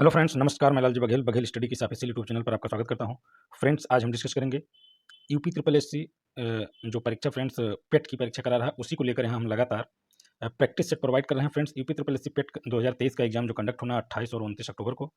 Hello friends, नमस्कार। मैं Lalji Baghel Baghel study की ऑफिशियल यूट्यूब चैनल पर आपका स्वागत करता हूं। फ्रेंड्स, आज हम डिस्कस करेंगे यूपी ट्रिपल एससी जो परीक्षा फ्रेंड्स पेट की परीक्षा करा रहा है, उसी को लेकर यहाँ हम लगातार प्रैक्टिस सेट प्रोवाइड कर रहे हैं। फ्रेंड्स, यूपी ट्रिपल एससी पेट 2023 का एग्जाम जो कंडक्ट होना 28 और 29 अक्टूबर को,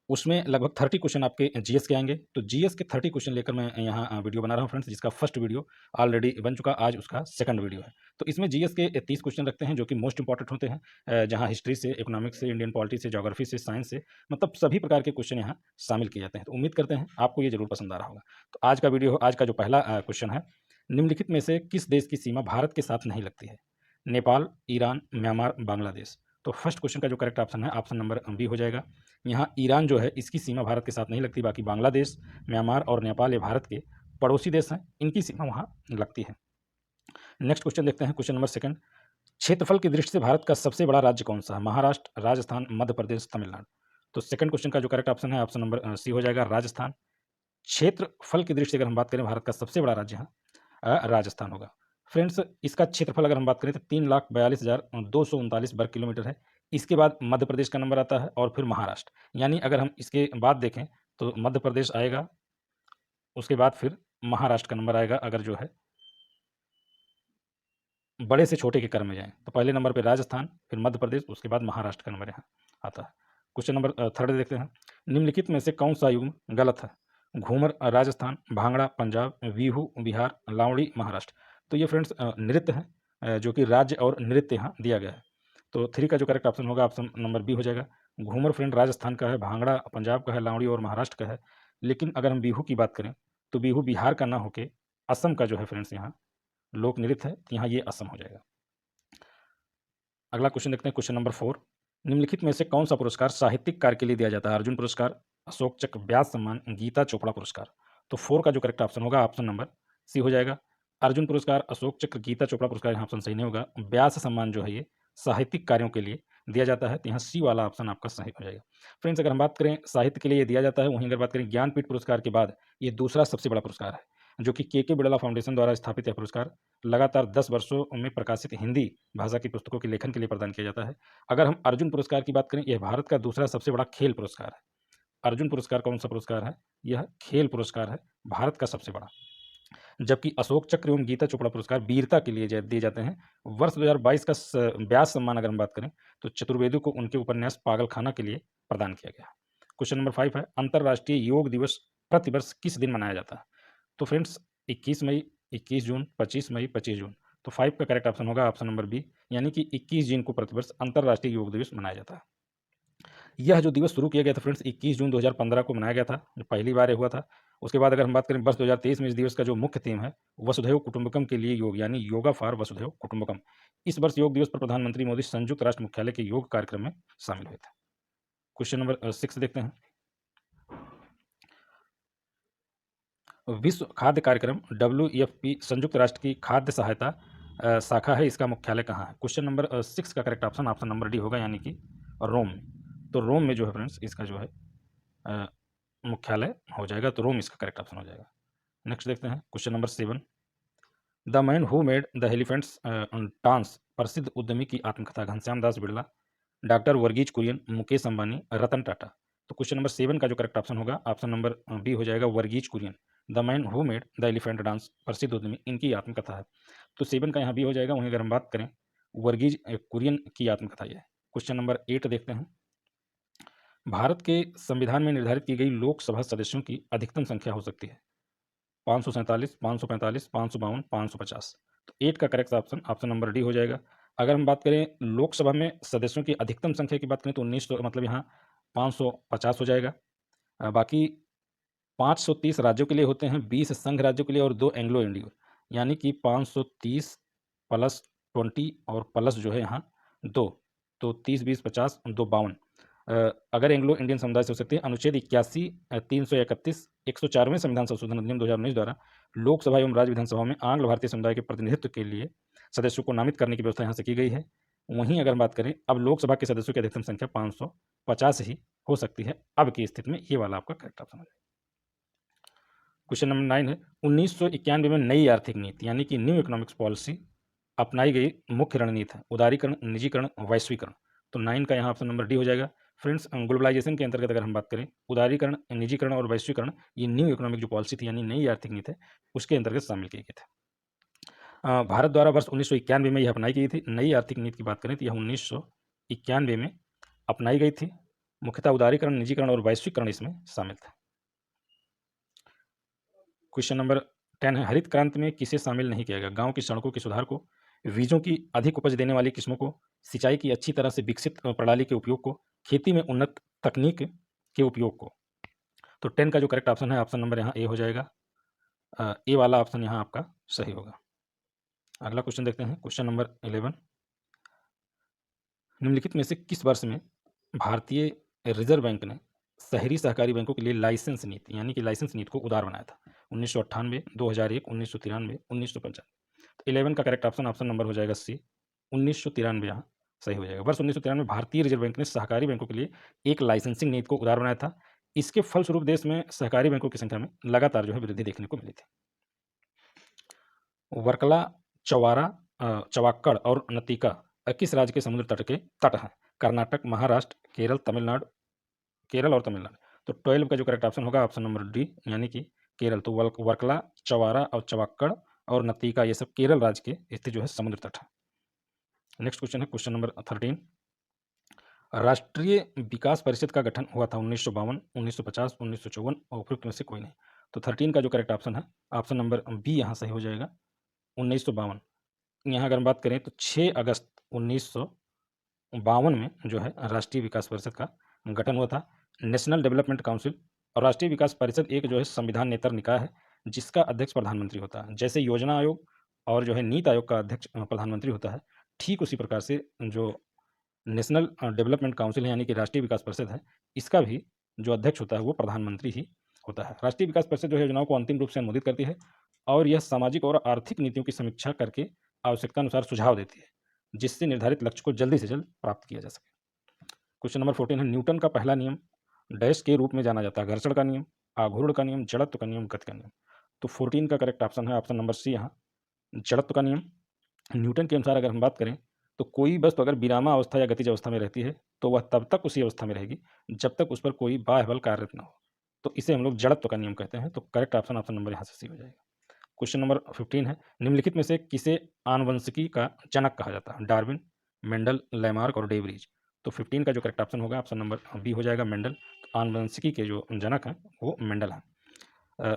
उसमें लगभग 30 क्वेश्चन आपके जीएस के आएंगे। तो जीएस के 30 क्वेश्चन लेकर मैं यहाँ वीडियो बना रहा हूँ फ्रेंड्स, जिसका फर्स्ट वीडियो ऑलरेडी बन चुका, आज उसका सेकंड वीडियो है। तो इसमें जीएस के 30 क्वेश्चन रखते हैं जो कि मोस्ट इंपॉर्टेंट होते हैं, जहाँ हिस्ट्री से, इकोनॉमिक्स से, इंडियन पॉलिटी से, ज्योग्राफी से, साइंस से, मतलब सभी प्रकार के क्वेश्चन यहाँ शामिल किए जाते हैं। तो उम्मीद करते हैं आपको ये जरूर पसंद आ रहा होगा। तो आज का वीडियो, आज का जो पहला क्वेश्चन है, निम्नलिखित में से किस देश की सीमा भारत के साथ नहीं लगती है? Nepal, Iran, Myanmar, Bangladesh. तो फर्स्ट क्वेश्चन का जो करेक्ट ऑप्शन है, ऑप्शन नंबर बी हो जाएगा। यहाँ ईरान जो है, इसकी सीमा भारत के साथ नहीं लगती, बाकी बांग्लादेश, म्यांमार और नेपाल ये भारत के पड़ोसी देश हैं, इनकी सीमा वहाँ लगती है। नेक्स्ट क्वेश्चन देखते हैं, क्वेश्चन नंबर सेकंड। क्षेत्रफल की दृष्टि से भारत का सबसे बड़ा राज्य कौन सा है? महाराष्ट्र, राजस्थान, मध्य प्रदेश, तमिलनाडु। तो सेकंड क्वेश्चन का जो करेक्ट ऑप्शन है, ऑप्शन नंबर सी हो जाएगा, राजस्थान। क्षेत्रफल की दृष्टि से अगर हम बात करें, भारत का सबसे बड़ा राज्य राजस्थान होगा। फ्रेंड्स, इसका क्षेत्रफल अगर हम बात करें तो 3,42,239 वर्ग किलोमीटर है। इसके बाद मध्य प्रदेश का नंबर आता है और फिर महाराष्ट्र। यानी अगर हम इसके बाद देखें तो मध्य प्रदेश आएगा, उसके बाद फिर महाराष्ट्र का नंबर आएगा। अगर जो है बड़े से छोटे के क्रम में जाएं तो पहले नंबर पे राजस्थान, फिर मध्य प्रदेश, उसके बाद महाराष्ट्र का नंबर यहाँ आता है। क्वेश्चन नंबर थर्ड देखते हैं। निम्नलिखित में से कौन सा युग्म गलत है? घूमर राजस्थान, भांगड़ा पंजाब, बिहू बिहार, लावड़ी महाराष्ट्र। तो ये फ्रेंड्स नृत्य है, जो कि राज्य और नृत्य यहाँ दिया गया है। तो थ्री का जो करेक्ट ऑप्शन होगा, ऑप्शन नंबर बी हो जाएगा। घूमर फ्रेंड राजस्थान का है, भांगड़ा पंजाब का है, लावड़ी और महाराष्ट्र का है। लेकिन अगर हम बिहू की बात करें तो बिहू बिहार का ना होके असम का जो है फ्रेंड्स यहाँ लोक नृत्य है, यहाँ ये असम हो जाएगा। अगला क्वेश्चन देखते हैं, क्वेश्चन नंबर 4। निम्नलिखित में से कौन सा पुरस्कार साहित्यिक कार्य के लिए दिया जाता है? अर्जुन पुरस्कार, अशोक चक्र, व्यास सम्मान, गीता चोपड़ा पुरस्कार। तो 4 का जो करेक्ट ऑप्शन होगा, ऑप्शन नंबर सी हो जाएगा। अर्जुन पुरस्कार, अशोक चक्र, गीता चोपड़ा पुरस्कार यहाँ ऑप्शन सही नहीं होगा। व्यास सम्मान जो है ये साहित्यिक कार्यों के लिए दिया जाता है, तो यहाँ सी वाला ऑप्शन आपका सही हो जाएगा। फ्रेंड्स, अगर हम बात करें साहित्य के लिए दिया जाता है, वहीं अगर बात करें ज्ञानपीठ पुरस्कार के बाद ये दूसरा सबसे बड़ा पुरस्कार है, जो कि के बिड़ला फाउंडेशन द्वारा स्थापित यह पुरस्कार लगातार 10 वर्षों में प्रकाशित हिंदी भाषा की पुस्तकों के लेखन के लिए प्रदान किया जाता है। अगर हम अर्जुन पुरस्कार की बात करें, यह भारत का दूसरा सबसे बड़ा खेल पुरस्कार है। अर्जुन पुरस्कार कौन सा पुरस्कार है? यह खेल पुरस्कार है, भारत का सबसे बड़ा। जबकि अशोक चक्र एवं गीता चोपड़ा पुरस्कार वीरता के लिए दिए जाते हैं। वर्ष 2022 का व्यास सम्मान अगर हम बात करें तो चतुर्वेदी को उनके उपन्यास पागलखाना के लिए प्रदान किया गया। क्वेश्चन नंबर 5 है, अंतर्राष्ट्रीय योग दिवस प्रतिवर्ष किस दिन मनाया जाता है? तो फ्रेंड्स, 21 मई, 21 जून, 25 मई, 25 जून। तो 5 का करेक्ट ऑप्शन होगा, ऑप्शन नंबर बी, यानी कि 21 जून को प्रतिवर्ष अंतर्राष्ट्रीय योग दिवस मनाया जाता है। यह जो दिवस शुरू किया गया था फ्रेंड्स, 21 जून 2015 को मनाया गया था, जो पहली बार ये हुआ था। उसके बाद अगर हम बात करें वर्ष 2023 में, इस दिवस का जो मुख्य थीम है वसुधैव कुटुंबकम के लिए योग, यानी योगा फॉर वसुधैव कुटुंबकम। इस वर्ष योग दिवस पर प्रधानमंत्री मोदी संयुक्त राष्ट्र मुख्यालय के योग कार्यक्रम में शामिल हुए थे। क्वेश्चन नंबर 6 देखते हैं। विश्व खाद्य कार्यक्रम WFP संयुक्त राष्ट्र की खाद्य सहायता शाखा है, इसका मुख्यालय कहाँ है? क्वेश्चन नंबर 6 का correct option, option number D होगा, यानी कि रोम में। तो रोम में जो है फ्रेंड्स, इसका जो है मुख्यालय हो जाएगा, तो रोम इसका करेक्ट ऑप्शन हो जाएगा। नेक्स्ट देखते हैं, question number 7। The man who made the elephants dance, प्रसिद्ध उद्यमी की आत्मकथा, घनश्याम दास बिड़ला, डॉक्टर वर्गीज कुरियन, मुकेश अंबानी, रतन टाटा। तो क्वेश्चन नंबर 7 का जो करेक्ट ऑप्शन होगा, ऑप्शन नंबर बी हो जाएगा, Varghese Kurien. The man who made the elephant dance, प्रसिद्ध उद्यमी, इनकी आत्मकथा है। तो 7 का यहाँ बी हो जाएगा। वहीं अगर हम बात करें वर्गीज कुरियन की आत्मकथा यह है। क्वेश्चन नंबर 8 देखते हैं। भारत के संविधान में निर्धारित की गई लोकसभा सदस्यों की अधिकतम संख्या हो सकती है 547, 545, 552, 550। तो 8 का correct option, option number D हो जाएगा। अगर हम बात करें लोकसभा में सदस्यों की अधिकतम संख्या की बात करें तो 19, तो मतलब यहाँ 550 हो जाएगा। बाकी 530 राज्यों के लिए होते हैं, 20 संघ राज्यों के लिए और 2 एंग्लो इंडियो, यानी कि 530 प्लस 20 और प्लस जो है यहाँ 2, तो 30, 20, 50, 2, 52। अगर एंग्लो इंडियन समुदाय से हो सकते हैं। अनुच्छेद 81, 331, 104वें संविधान संशोधन अधिनियम 2019 द्वारा लोकसभा एवं राज्य विधानसभा में आंग्ल भारतीय समुदाय के प्रतिनिधित्व के लिए सदस्यों को नामित करने की व्यवस्था यहाँ से की गई है। वहीं अगर बात करें, अब लोकसभा के सदस्यों की अधिकतम संख्या 550 ही हो सकती है अब की स्थिति में। ये वाला आपका करेक्ट ऑप्शन है। क्वेश्चन नंबर 9 है, 1991 में नई आर्थिक नीति यानी कि न्यू इकोनॉमिक्स पॉलिसी अपनाई गई मुख्य रणनीति है उदारीकरण, निजीकरण, वैश्वीकरण। तो 9 का यहाँ ऑप्शन नंबर डी हो जाएगा। फ्रेंड्स, ग्लोबलाइजेशन के अंतर्गत अगर हम बात करें, उदारीकरण, निजीकरण और वैश्वीकरण, ये न्यू इकोनॉमिक जो पॉलिसी थी यानी नई आर्थिक नीति है, उसके अंतर्गत शामिल किए गए थे। भारत द्वारा वर्ष 1991 में यह अपनाई गई थी। नई आर्थिक नीति की बात करें तो यह 1991 में अपनाई गई थी। मुख्यतः उदारीकरण, निजीकरण और वैश्वीकरण इसमें शामिल था। क्वेश्चन नंबर 10 है, हरित क्रांति में किसे शामिल नहीं किया गया? गांव की सड़कों के सुधार को, बीजों की अधिक उपज देने वाली किस्मों को, सिंचाई की अच्छी तरह से विकसित प्रणाली के उपयोग को, खेती में उन्नत तकनीक के उपयोग को। तो 10 का जो करेक्ट ऑप्शन है, ऑप्शन नंबर यहाँ ए हो जाएगा। ए वाला ऑप्शन यहाँ आपका सही होगा। अगला क्वेश्चन देखते हैं, क्वेश्चन नंबर 11, निम्नलिखित में से किस वर्ष में भारतीय रिजर्व बैंक ने शहरी सहकारी बैंकों के लिए लाइसेंस नीति यानी कि लाइसेंस नीति को उदार बनाया था? 1998, 2001, 1993, 1995। तो 11 का करेक्ट ऑप्शन ऑप्शन नंबर हो जाएगा सी, 1993 यहाँ सही हो जाएगा। वर्ष 1993 में भारतीय रिजर्व बैंक ने सहकारी बैंकों के लिए एक लाइसेंसिंग नीति को उदार बनाया था। इसके फलस्वरूप देश में सहकारी बैंकों की संख्या में लगातार जो है वृद्धि देखने को मिली थी। वर्कला, चवारा, चवाक्कड़ और नतीका किस राज्य के समुद्र तट के तट हैं? कर्नाटक, महाराष्ट्र, केरल, तमिलनाडु, केरल और तमिलनाडु। तो 12 का जो करेक्ट ऑप्शन होगा ऑप्शन नंबर डी यानी कि केरल। तो वर्कला, चवारा और चवाक्कड़ और नतीका ये सब केरल राज्य के स्थित जो है समुद्र तट है। नेक्स्ट क्वेश्चन है क्वेश्चन नंबर 13, राष्ट्रीय विकास परिषद का गठन हुआ था 1952, 1950, 1954 और उपयुक्त में से कोई नहीं। तो 13 का जो करेक्ट ऑप्शन है ऑप्शन नंबर बी यहाँ सही हो जाएगा, 1952। यहाँ अगर हम बात करें तो 6 अगस्त 1952 में जो है राष्ट्रीय विकास परिषद का गठन हुआ था। नेशनल डेवलपमेंट काउंसिल और राष्ट्रीय विकास परिषद एक जो है संविधान नेतर निकाय है जिसका अध्यक्ष प्रधानमंत्री होता है। जैसे योजना आयोग और जो है नीति आयोग का अध्यक्ष प्रधानमंत्री होता है, ठीक उसी प्रकार से जो नेशनल डेवलपमेंट काउंसिल है यानी कि राष्ट्रीय विकास परिषद है, इसका भी जो अध्यक्ष होता है वो प्रधानमंत्री ही होता है। राष्ट्रीय विकास परिषद जो है योजनाओं को अंतिम रूप से अनुमोदित करती है और यह सामाजिक और आर्थिक नीतियों की समीक्षा करके आवश्यकता अनुसार सुझाव देती है जिससे निर्धारित लक्ष्य को जल्दी से जल्द प्राप्त किया जा सके। क्वेश्चन नंबर 14 है, न्यूटन का पहला नियम डैश के रूप में जाना जाता है? घर्षण का नियम, आघूर्ण का नियम, जड़त्व का नियम, गति का नियम। तो 14 का करेक्ट ऑप्शन है ऑप्शन नंबर सी यहाँ जड़त्व का नियम। न्यूटन के अनुसार अगर हम बात करें तो कोई वस्तु अगर विरामा अवस्था या गतिज अवस्था में रहती है तो वह तब तक उसी अवस्था में रहेगी जब तक उस पर कोई बाह्य बल कार्यरत न हो। तो इसे हम लोग जड़त्व का नियम कहते हैं। तो करेक्ट ऑप्शन ऑप्शन नंबर यहाँ से सी हो जाएगा। क्वेश्चन नंबर 15 है, निम्नलिखित में से किसे आनुवंशिकी का जनक कहा जाता है? डार्विन, मेंडल, लैमार्क और डेवरीज। तो 15 का जो करेक्ट ऑप्शन होगा ऑप्शन नंबर बी हो जाएगा मेंडल। तो आनुवंशिकी के जो जनक हैं वो मेंडल हैं।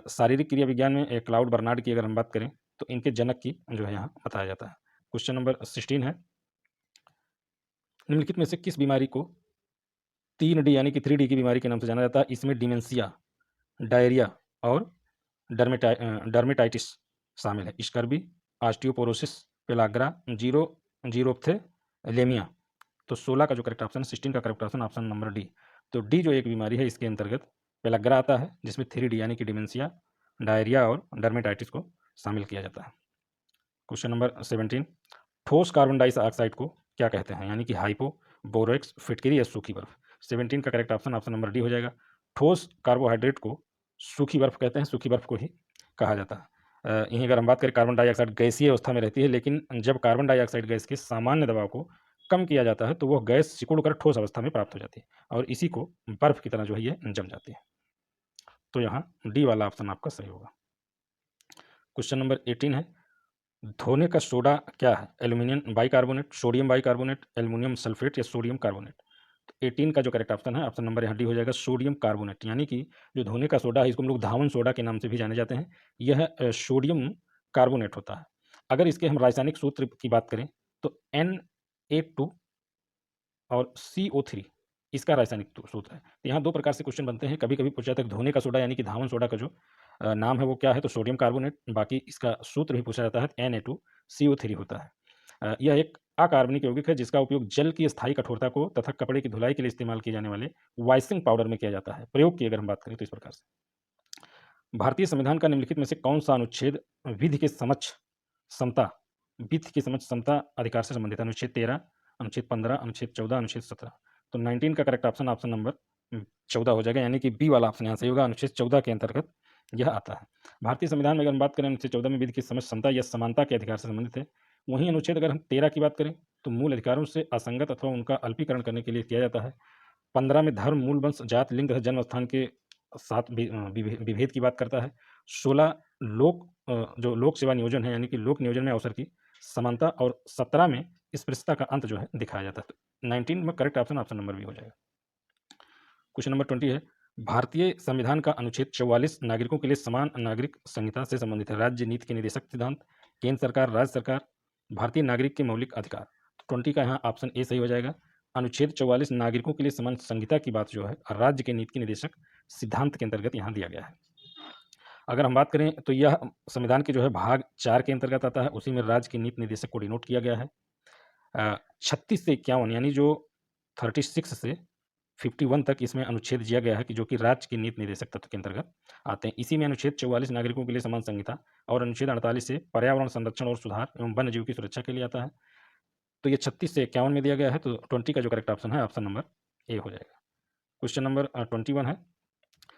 शारीरिक क्रिया विज्ञान में क्लाउड बर्नार्ड की अगर हम बात करें तो इनके जनक की जो है यहाँ बताया जाता है। क्वेश्चन नंबर 16 है, निम्नलिखित में से किस बीमारी को 3D यानी कि 3D की बीमारी के नाम से जाना जाता है? इसमें डिमेंशिया, डायरिया और डर्मेटाइटिस शामिल है। Scurvy, osteoporosis, pellagra, xerophthalmia. तो 16 का जो करेक्ट ऑप्शन है 16 का correct option option number D. तो डी जो एक बीमारी है इसके अंतर्गत पेलाग्रा आता है जिसमें 3D यानी कि डिमेंशिया, डायरिया और डर्मेटाइटिस को शामिल किया जाता है। क्वेश्चन नंबर 17, ठोस कार्बन डाइऑक्साइड को क्या कहते हैं? यानी कि हाइपो, बोरेक्स, फिटकरी या सूखी बर्फ। 17 का correct option option number D हो जाएगा। ठोस कार्बोहाइड्रेट को सूखी बर्फ कहते हैं, सूखी बर्फ को ही कहा जाता है। यहीं अगर हम बात करें कार्बन डाइऑक्साइड गैसीय अवस्था में रहती है, लेकिन जब कार्बन डाइऑक्साइड गैस के सामान्य दबाव को कम किया जाता है तो वह गैस सिकुड़ कर ठोस अवस्था में प्राप्त हो जाती है और इसी को बर्फ की तरह जो है ये जम जाती है। तो यहाँ डी वाला ऑप्शन आपका सही होगा। क्वेश्चन नंबर 18 है, धोने का सोडा क्या है? Aluminium bicarbonate, sodium bicarbonate, aluminium sulphate या सोडियम कार्बोनेट। तो 18 का जो करेक्ट ऑप्शन है ऑप्शन नंबर यहाँ डी हो जाएगा सोडियम कार्बोनेट। यानी कि जो धोने का सोडा है इसको हम लोग धावन सोडा के नाम से भी जाने जाते हैं, यह सोडियम कार्बोनेट होता है। अगर इसके हम रासायनिक सूत्र की बात करें तो Na2 और CO3 इसका रासायनिक सूत्र है। तो यहाँ दो प्रकार से क्वेश्चन बनते हैं। कभी कभी पूछा जाता है धोने का सोडा यानी कि धावन सोडा का जो नाम है वो क्या है? तो सोडियम कार्बोनेट। बाकी इसका सूत्र भी पूछा जाता है Na2CO3 होता है। यह एक अकार्बनिक यौगिक है जिसका उपयोग जल की स्थायी कठोरता को तथा कपड़े की धुलाई के लिए इस्तेमाल किए जाने वाले वाइसिंग पाउडर में किया जाता है। प्रयोग की अगर हम बात करें तो इस प्रकार से भारतीय संविधान का निम्नलिखित में से कौन सा अनुच्छेद विधि के समक्ष समता विधि की समझ समता अधिकार से संबंधित? अनुच्छेद 13, अनुच्छेद 15, अनुच्छेद 14, अनुच्छेद 17। तो 19 का करेक्ट ऑप्शन ऑप्शन नंबर 14 हो जाएगा। यानी कि बी वाला ऑप्शन यहाँ सही होगा। अनुच्छेद 14 के अंतर्गत यह आता है। भारतीय संविधान में अगर हम बात करें अनुच्छेद 14 में विधि की समझ समता या समानता के अधिकार से संबंधित है। वहीं अनुच्छेद अगर हम 13 की बात करें तो मूल अधिकारों से असंगत अथवा उनका अल्पीकरण करने के लिए किया जाता है। 15 में धर्म, मूल वंश, जात, लिंग तथा जन्म स्थान के साथ विभेद की बात करता है। 16 जो लोक सेवा नियोजन है यानी कि लोक नियोजन में अवसर की समानता, और 17 में स्पृश्यता का अंत जो है दिखाया जाता है। तो 19 में correct option option number B हो जाएगा। क्वेश्चन नंबर 20 है, भारतीय संविधान का अनुच्छेद 44 नागरिकों के लिए समान नागरिक संहिता से संबंधित है। राज्य नीति के निर्देशक सिद्धांत, केंद्र सरकार, राज्य सरकार, भारतीय नागरिक के मौलिक अधिकार। तो 20 का यहाँ ऑप्शन ए सही हो जाएगा। अनुच्छेद 44 नागरिकों के लिए समान संहिता की बात जो है राज्य के नीति के निर्देशक सिद्धांत के अंतर्गत यहाँ दिया गया है। अगर हम बात करें तो यह संविधान के जो है भाग 4 के अंतर्गत आता है, उसी में राज्य के नीति निर्देशक को डिनोट किया गया है। 36 से 51 यानी जो 36 से 51 तक इसमें अनुच्छेद दिया गया है कि जो कि राज्य के नीति निर्देशक तत्व के अंतर्गत आते हैं। इसी में अनुच्छेद 44 नागरिकों के लिए समान संहिता और अनुच्छेद 48 से पर्यावरण संरक्षण और सुधार एवं वन्य जीव की सुरक्षा के लिए आता है। तो ये 36 से 51 में दिया गया है। तो 20 का जो करेक्ट ऑप्शन है ऑप्शन नंबर ए हो जाएगा। क्वेश्चन नंबर 21 है,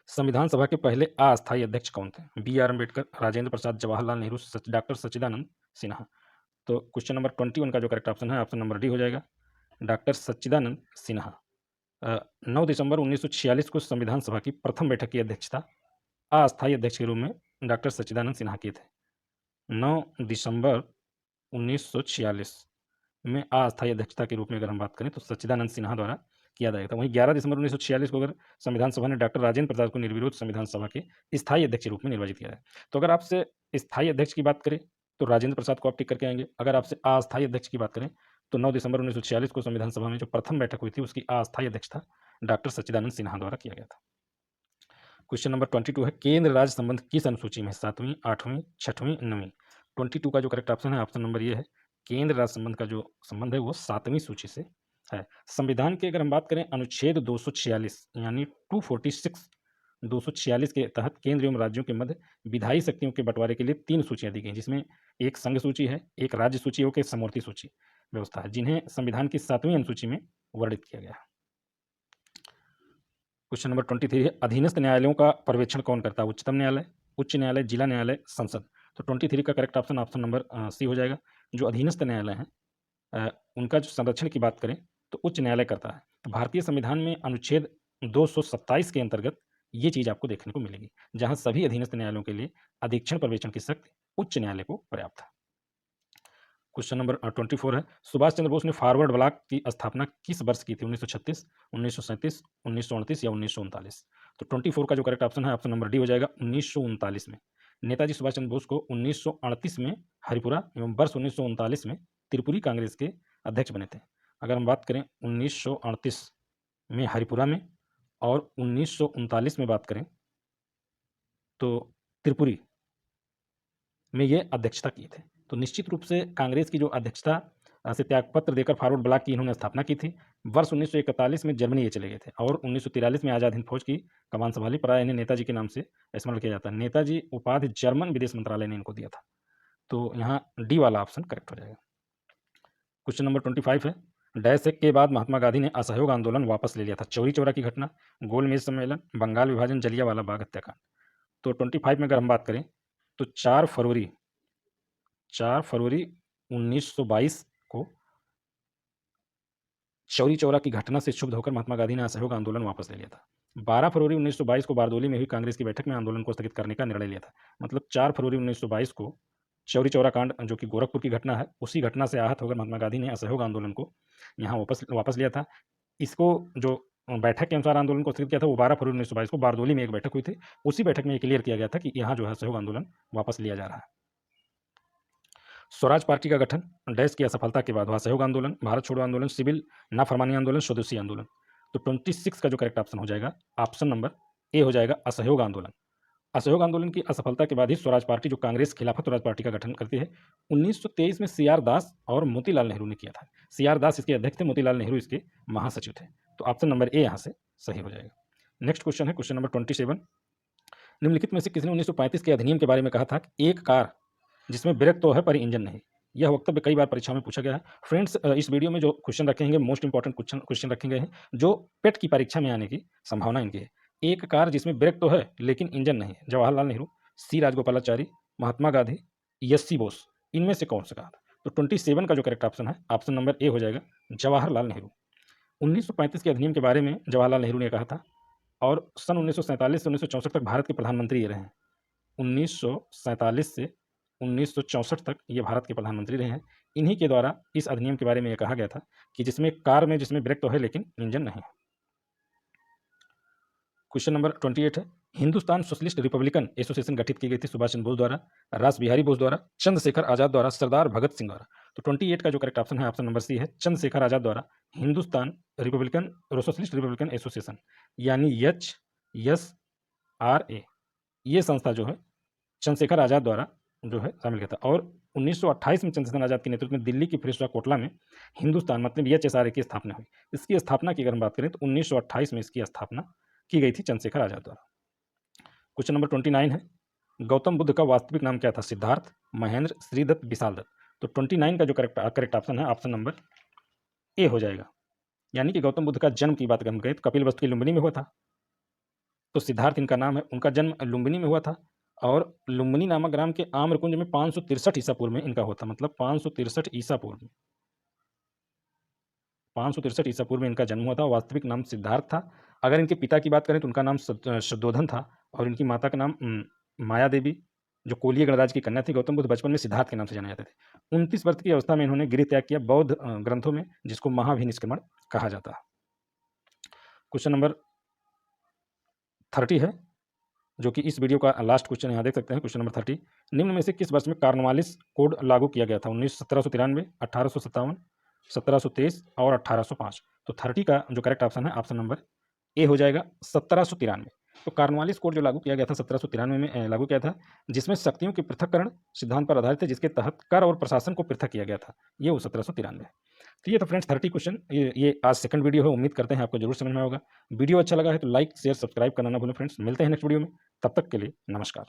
संविधान सभा के पहले अस्थायी अध्यक्ष कौन थे? B R Ambedkar, Rajendra Prasad, Jawaharlal Nehru, doctor Sachchidanand Sinha. तो क्वेश्चन नंबर 21 का जो करेक्ट ऑप्शन है ऑप्शन नंबर डी हो जाएगा, डॉक्टर सच्चिदानंद सिन्हा। 9 दिसंबर 1946 को संविधान सभा की प्रथम बैठक की अध्यक्षता अस्थायी अध्यक्ष के रूप में डॉक्टर सच्चिदानंद सिन्हा किए थे। 9 दिसंबर 1946 में अस्थायी अध्यक्षता के रूप में अगर हम बात करें तो सच्चिदानंद सिन्हा द्वारा किया जाएगा था। वहीं 11 दिसंबर 1946 को अगर संविधान सभा ने डॉक्टर राजेंद्र प्रसाद को निर्विरोध संविधान सभा के स्थायी अध्यक्ष के रूप में निर्वाचित किया है। तो अगर आपसे स्थायी अध्यक्ष की बात करें तो राजेंद्र प्रसाद को आप टिक करके आएंगे। अगर आपसे अस्थायी अध्यक्ष की बात करें तो 9 दिसंबर 1946 को संविधान सभा में जो प्रथम बैठक हुई थी उसकी अस्थायी अध्यक्षता डॉक्टर सच्चिदानंद सिन्हा द्वारा किया गया था। क्वेश्चन नंबर 22 है, केंद्र राज्य संबंध किस अनुसूची में? 7वीं, 8वीं, 6वीं, 9वीं। 22 का जो करेक्ट ऑप्शन है ऑप्शन नंबर ये है, केंद्र राज्य संबंध का जो संबंध है वो 7वीं सूची से है। संविधान की अगर हम बात करें अनुच्छेद 246 यानी 246 के तहत केंद्र एवं राज्यों के मध्य विधायी शक्तियों के बंटवारे के लिए 3 सूचियां दी गई, जिसमें एक संघ सूची है, एक राज्य सूची और एक समवर्ती सूची व्यवस्था है, जिन्हें संविधान की 7वीं अनुसूची में वर्णित किया गया है। क्वेश्चन नंबर 23 है, अधीनस्थ न्यायालयों का पर्यवेक्षण कौन करता है? उच्चतम न्यायालय, उच्च न्यायालय, जिला न्यायालय, संसद। तो 23 का correct option option number C हो जाएगा। जो अधीनस्थ न्यायालय हैं उनका जो संरक्षण की बात करें तो उच्च न्यायालय करता है। तो भारतीय संविधान में अनुच्छेद 227 के अंतर्गत ये चीज़ आपको देखने को मिलेगी, जहां सभी अधीनस्थ न्यायालयों के लिए अधीक्षण पर्यवेक्षण की शक्ति उच्च न्यायालय को पर्याप्त है। क्वेश्चन नंबर 24 है, सुभाष चंद्र बोस ने फॉरवर्ड ब्लॉक की स्थापना किस वर्ष की थी? 1936, 1937, 1938 या 1939। तो 24 का जो करेक्ट ऑप्शन है ऑप्शन नंबर डी हो जाएगा, 1939 में। नेताजी सुभाष चंद्र बोस को 1938 में हरिपुरा एवं वर्ष 1939 में त्रिपुरी कांग्रेस के अध्यक्ष बने थे। अगर हम बात करें 1938 में हरिपुरा में और 1939 में बात करें तो त्रिपुरी में ये अध्यक्षता किए थे। तो निश्चित रूप से कांग्रेस की जो अध्यक्षता से त्यागपत्र देकर फॉरवर्ड ब्लॉक की इन्होंने स्थापना की थी। वर्ष 1941 में जर्मनी ये चले गए थे और 1943 में आज़ाद हिंद फौज की कमान संभाली। प्राय इन्हें नेताजी के नाम से स्मरण किया जाता है। नेताजी उपाधि जर्मन विदेश मंत्रालय ने इनको दिया था। तो यहाँ डी वाला ऑप्शन करेक्ट हो जाएगा। क्वेश्चन नंबर 25 है, डैश एक के बाद महात्मा गांधी ने असहयोग आंदोलन वापस ले लिया था? चौरी चौरा की घटना, गोलमेज सम्मेलन, बंगाल विभाजन, जलियांवाला बाग हत्याकांड। तो 25 में अगर हम बात करें तो 4 फरवरी 1922 को चौरी चौरा की घटना से क्षुब्ध होकर महात्मा गांधी ने असहयोग आंदोलन वापस ले लिया था। 12 फरवरी 1922 को बारदोली में हुई कांग्रेस की बैठक में आंदोलन को स्थगित करने का निर्णय लिया था। मतलब 4 फरवरी 1922 को चौरी चौरा कांड जो कि गोरखपुर की घटना है, उसी घटना से आहत होकर महात्मा गांधी ने असहयोग आंदोलन को यहाँ वापस लिया था। इसको जो बैठक के अनुसार आंदोलन को स्थगित किया था वो 12 फरवरी 1922 को बारदोली में एक बैठक हुई थी। उसी बैठक में ये क्लियर किया गया था कि यहाँ जो है असहयोग आंदोलन वापस लिया जा रहा है। स्वराज पार्टी का गठन डैश की असफलता के बाद असहयोग आंदोलन, भारत छोड़ो आंदोलन, सिविल नाफरमानी आंदोलन, स्वदेशी आंदोलन। तो 26 का जो करेक्ट ऑप्शन हो जाएगा ऑप्शन नंबर ए हो जाएगा, असहयोग आंदोलन। असहयोग आंदोलन की असफलता के बाद ही स्वराज पार्टी जो कांग्रेस खिलाफत स्वराज पार्टी का गठन करती है 1923 में सी आर दास और मोतीलाल नेहरू ने किया था। सी आर दास इसके अध्यक्ष थे, मोतीलाल नेहरू इसके महासचिव थे। तो ऑप्शन नंबर ए यहाँ से सही हो जाएगा। नेक्स्ट क्वेश्चन है क्वेश्चन नंबर 27, निम्नलिखित में से किसने 1935 के अधिनियम के बारे में कहा था कि एक कार जिसमें ब्रेक तो है पर इंजन नहीं? यह वक्तव्य कई बार परीक्षा में पूछा गया है। फ्रेंड्स, इस वीडियो में जो क्वेश्चन रखेंगे मोस्ट इंपॉर्टेंट क्वेश्चन रखे गए हैं जो पेट की परीक्षा में आने की संभावना इनकी है। एक कार जिसमें ब्रेक तो है लेकिन इंजन नहीं, जवाहरलाल नेहरू, सी राजगोपालाचारी, महात्मा गांधी, एस.सी. बोस, इनमें से कौन सा कहा था? तो 27 का जो करेक्ट ऑप्शन है ऑप्शन नंबर ए हो जाएगा, जवाहरलाल नेहरू। 1935 के अधिनियम के बारे में जवाहरलाल नेहरू ने कहा था और सन 1947 से 1964 तक भारत के प्रधानमंत्री ये रहे हैं। 1947 से 1964 तक ये भारत के प्रधानमंत्री रहे हैं। इन्हीं के द्वारा इस अधिनियम के बारे में ये कहा गया था कि जिसमें कार में जिसमें ब्रेक तो है लेकिन इंजन नहीं है। क्वेश्चन नंबर 28 है, हिंदुस्तान सोशलिस्ट रिपब्लिकन एसोसिएशन गठित की गई थी सुभाष चंद्र बोस द्वारा, रास बिहारी बोस द्वारा, चंद्रशेखर आजाद द्वारा, सरदार भगत सिंह द्वारा। तो 28 का जो करेक्ट ऑप्शन है ऑप्शन नंबर सी है, चंद्रशेखर आजाद द्वारा Hindustan Republican socialist Republican association यानी HSRA ये संस्था जो है चंद्रशेखर आजाद द्वारा जो है शामिल किया था। और 1928 में चंद्रशेखर आजाद के नेतृत्व में दिल्ली की फिरोजशाह कोटला में हिंदुस्तान मतलब HSRA की स्थापना हुई। इसकी स्थापना की अगर हम बात करें तो 1928 में इसकी स्थापना की गई थी चंद्रशेखर आजाद द्वारा। क्वेश्चन नंबर 29 है, गौतम बुद्ध का वास्तविक नाम क्या था? सिद्धार्थ, महेंद्र, श्रीदत्त, विशाल दत्त। तो 29 का जो करेक्ट ऑप्शन है ऑप्शन नंबर ए हो जाएगा। यानी कि गौतम बुद्ध का जन्म की बात हम करें तो कपिल वस्तु की लुम्बिनी में हुआ था। तो सिद्धार्थ इनका नाम है, उनका जन्म लुम्बिनी में हुआ था और लुम्बिनी नामक ग्राम के आम्रकुंज में 563 ईसा पूर्व में इनका होता, मतलब 563 ईसा पूर्व में 563 ईसा पूर्व में इनका जन्म हुआ था। वास्तविक नाम सिद्धार्थ था। अगर इनके पिता की बात करें तो उनका नाम शुद्धोधन था और इनकी माता का नाम माया देवी जो कोलिय गणराज्य की कन्या थी। गौतम बुद्ध बचपन में सिद्धार्थ के नाम से जाने जाते थे। 29 वर्ष की अवस्था में इन्होंने गृह त्याग किया बौद्ध ग्रंथों में, जिसको महाभिनिष्क्रमण कहा जाता है। क्वेश्चन नंबर 30 है जो कि इस वीडियो का लास्ट क्वेश्चन यहाँ देख सकते हैं। क्वेश्चन नंबर 30, निम्न में से किस वर्ष में कॉर्नवालिस कोड लागू किया गया था? 1793, 1857, 1723 और 1805। तो 30 का जो करेक्ट ऑप्शन है ऑप्शन नंबर ए हो जाएगा 1793। तो कॉर्नवालिस कोड जो लागू किया गया था 1793 में लागू किया था, जिसमें शक्तियों के पृथक्करण सिद्धांत पर आधारित है, जिसके तहत कर और प्रशासन को पृथक किया गया था। ये वो 1793। तो ये तो फ्रेंड्स 30 क्वेश्चन, ये आज सेकंड वीडियो है। उम्मीद करते हैं आपको जरूर समझ में होगा। वीडियो अच्छा लगा है तो लाइक शेयर सब्सक्राइब करना ना भूलें फ्रेंड्स। मिलते हैं नेक्स्ट वीडियो में, तब तक के लिए नमस्कार।